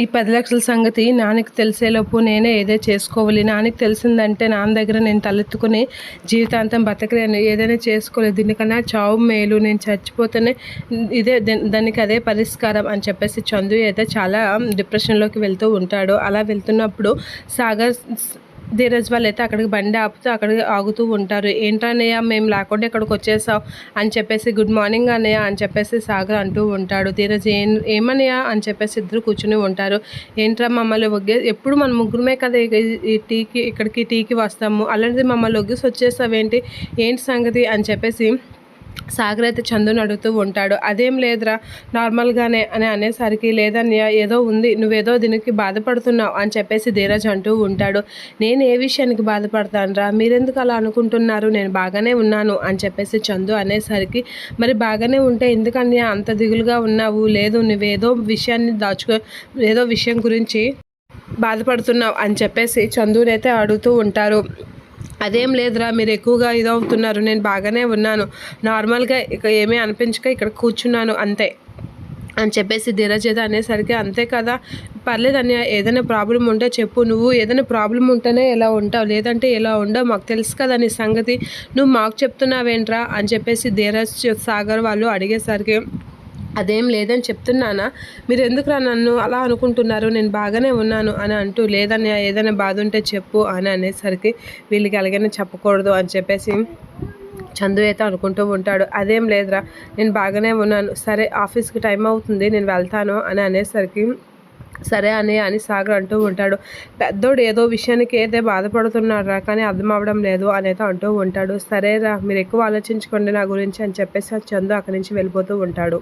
ఈ 10,00,000 సంగతి నాన్నకి తెలిసేలోపు నేనే ఏదో చేసుకోవాలి. నాన్నకి తెలిసిందంటే నాన్న దగ్గర నేను తలెత్తుకుని జీవితాంతం బతకలేను. ఏదైనా చేసుకోలేదు. దీనికన్నా చావు మేలు. నేను చచ్చిపోతేనే ఇదే దానికి అదే పరిష్కారం అని చెప్పేసి చందు అయితే చాలా డిప్రెషన్‌లోకి వెళ్తూ ఉంటాడు. అలా వెళ్తున్నప్పుడు సాగర్, ధీరజ్ వాళ్ళైతే అక్కడికి బండి ఆపుతూ అక్కడికి ఆగుతూ ఉంటారు. ఏంట్రా అన్నయ్య మేము లేకుండా ఇక్కడికి వచ్చేసావు అని చెప్పేసి, గుడ్ మార్నింగ్ అన్నయ్య అని చెప్పేసి సాగర్ అంటూ ఉంటాడు. ధీరజ్ ఏమన్నయ్య అని చెప్పేసి ఇద్దరు కూర్చుని ఉంటారు. ఏంట్రా మమ్మల్ని ఎప్పుడు మన ముగ్గురమే కదా ఇక్కడికి టీకి వస్తాము, అలాంటిది మమ్మల్ని ఒగ్గేసి వచ్చేసావేంటి, ఏంటి సంగతి అని చెప్పేసి సాగర్ అయితే చందుని అడుగుతూ ఉంటాడు. అదేం లేదురా నార్మల్గానే అని అనేసరికి, లేదన్నయ్య ఏదో ఉంది, నువ్వేదో దీనికి బాధపడుతున్నావు అని చెప్పేసి ధీరజ్ అంటూ ఉంటాడు. నేను ఏ విషయానికి బాధపడతానురా, మీరెందుకు అలా అనుకుంటున్నారు, నేను బాగానే ఉన్నాను అని చెప్పేసి చందు అనేసరికి, మరి బాగానే ఉంటే ఎందుకన్నయ్య అంత దిగులుగా ఉన్నావు, లేదు నువ్వేదో విషయాన్ని ఏదో విషయం గురించి బాధపడుతున్నావు అని చెప్పేసి చందునైతే అడుగుతూ ఉంటారు. అదేం లేదురా, మీరు ఎక్కువగా ఇదవుతున్నారు, నేను బాగానే ఉన్నాను, నార్మల్గా ఇక ఏమీ అనిపించక ఇక్కడ కూర్చున్నాను అంతే అని చెప్పేసి ధీరజ్ అయితే అనేసరికి, అంతే కదా పర్లేదు అన్నయ్య, ఏదైనా ప్రాబ్లం ఉంటే చెప్పు, నువ్వు ఏదైనా ప్రాబ్లం ఉంటేనే ఎలా ఉంటావు, లేదంటే ఎలా ఉండవు, మాకు తెలుసు కదా నీ సంగతి, నువ్వు మాకు చెప్తున్నావేంట్రా అని చెప్పేసి ధీరజ్, సాగర్ వాళ్ళు అడిగేసరికి, అదేం లేదని చెప్తున్నానా, మీరు ఎందుకురా నన్ను అలా అనుకుంటున్నారు, నేను బాగానే ఉన్నాను అని అంటూ, లేదన్నయ్య ఏదైనా బాధ ఉంటే చెప్పు అని అనేసరికి, వీళ్ళకి అలాగనే చెప్పకూడదు అని చెప్పేసి చందు అయితే అనుకుంటూ ఉంటాడు. అదేం లేదురా నేను బాగానే ఉన్నాను, సరే ఆఫీస్కి టైం అవుతుంది నేను వెళ్తాను అని అనేసరికి, సరే అని సాగర్ అంటూ ఉంటాడు. పెద్దోడు ఏదో విషయానికి అయితే బాధపడుతున్నాడు రా, కానీ అర్థం అవ్వడం లేదు అని అయితే అంటూ ఉంటాడు. సరేరా మీరు ఎక్కువ ఆలోచించుకోండి నా గురించి అని చెప్పేసి చందు అక్కడి నుంచి వెళ్ళిపోతూ ఉంటాడు.